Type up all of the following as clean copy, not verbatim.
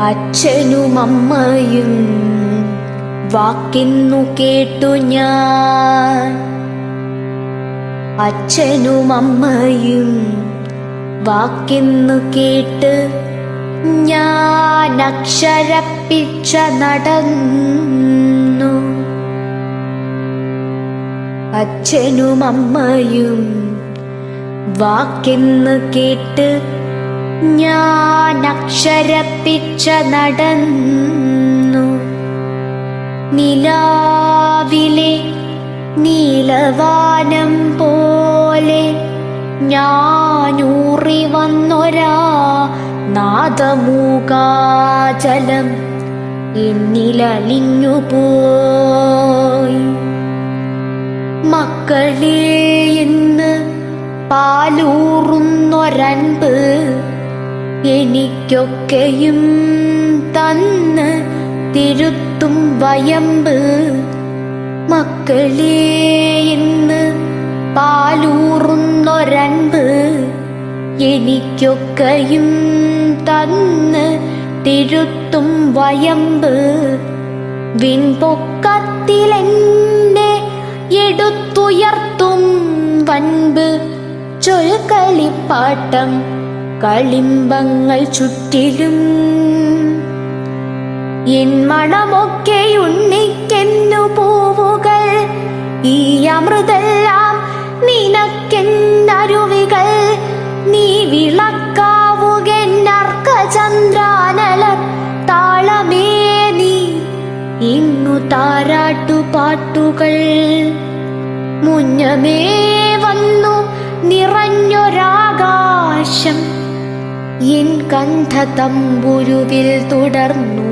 അച്ഛനും അമ്മയും വാക്കിന്നു കേട്ടു ഞാൻ. അച്ഛനും അമ്മയും വാക്കിന്നു കേട്ട് ഞാൻ അക്ഷരപ്പിച്ച നടന്നു. അച്ഛനും അമ്മയും വാക്കിന്നു കേട്ട് ഞാൻ അക്ഷരപ്പിച്ച നടന്നു. നിലാവിലെ നീലവാനം പോലെ ഞാനൂറി വന്നൊരാ നാദമൂകാചലം എന്നിലലിഞ്ഞുപോയി. മക്കളെ എന്ന് പാലൂറുന്നൊരൻപ് എനിക്കൊക്കെയും തന്ന് തിരുത്തും വയമ്പ്. മക്കളെ എന്ന് പാലൂറുന്നൊരൻപ് എനിക്കൊക്കെയും തന്ന് തിരുത്തും വയമ്പ്. വിൺപൊക്കത്തിലെന്നെ എടുത്തുയർത്തും വൻപ് ചൊൽക്കളിപ്പാട്ടം കളിമ്പങ്ങൾ ചുറ്റിലും. എൻ മണമൊക്കെ ഉണ്ണിക്കെന്നു പൂവുകൾ, ഈ അമൃതെല്ലാം നിനക്കെന്നരുവികൾ. നീ വിളക്കാവുകെന്നർക്കചന്ദ്രാനലർ താളമേ നീ ഇങ്ങു താരാട്ടുപാട്ടുകൾ. മുന്നമേ വന്നു നിറഞ്ഞൊരാകാശം എൻ കണ്ഠതമ്പുരുവിൽ തുടർന്നു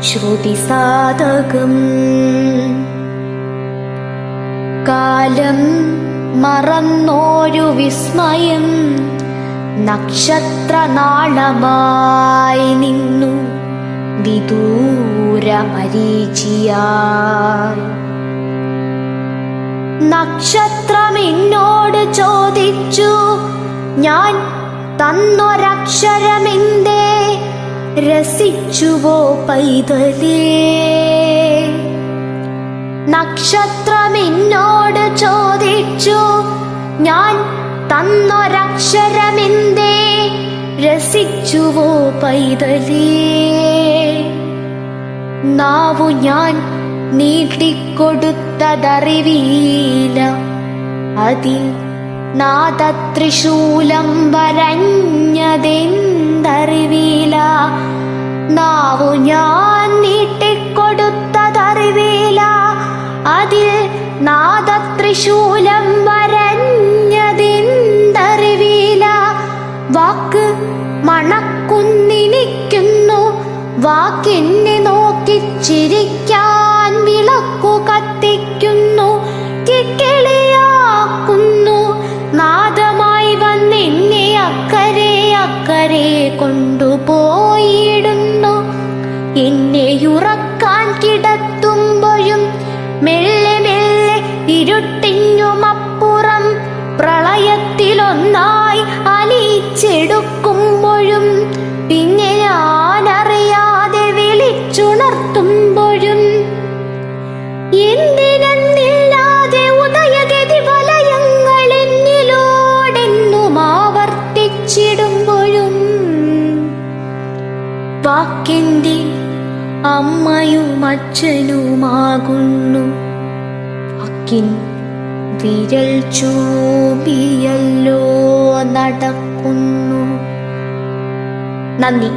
ശ്രുതിസാധകം. കാലം മറന്നോരു വിസ്മയം നക്ഷത്രനാളമായി നിന്നു വിദൂരമരീചിയായി. നക്ഷത്രം എന്നോട് ചോദിച്ചു, ഞാൻ തന്നൊരക്ഷരമെന്തേ രസിച്ചുവോ പൈതലേ? നക്ഷത്രം എന്നോട് ചോദിച്ചു, ഞാൻ തന്നൊരക്ഷരമെന്തേ രസിച്ചുവോ പൈതലേ? നാവു ഞാൻ നീട്ടിക്കൊടുത്തതറിവീല, അതിൽ നാദത്രിശൂലം വരഞ്ഞതെന്തറിവീല. നാവു ഞാൻ നീട്ടിക്കൊടുത്തതറിവീല, അതിൽ നാദത്രിശൂലം വരഞ്ഞതെന്തറിവീല. വാക്ക് മണക്കുന്നിനിക്കുന്നു, വാക്കെന്നെ നോക്കിച്ചിരിക്കാൻ വിളക്കു കത്തിക്കുന്നു. കിക്കിളിയാക്കുന്നു, നാദമായി വന്നെന്നെ അക്കരെ അക്കരെ കൊണ്ടുപോയിടുന്നു. എന്നെയുറക്കാൻ കിടത്തുമ്പോഴും മെല്ലെ മെല്ലെ ഇരുട്ടിഞ്ഞുമപ്പുറം പ്രളയത്തിലൊന്നായി അലിയിച്ചെടുക്കുമ്പോഴും പിന്നെ ഞാനറിയാതെ വിളിച്ചുണർത്തുമ്പോഴും എന്തിനെന്നില്ലാതെ ഉദയഗതി വലയങ്ങൾ എന്നിലോടെന്നും ആവർത്തിച്ചിടുമ്പോഴും വാക്കെന്റെ അമ്മയും അച്ഛനുമാകുന്നു. വാക്കിൻ വിരൽ ചൂപിയല്ലോ നടക്കുന്നു. നന്ദി.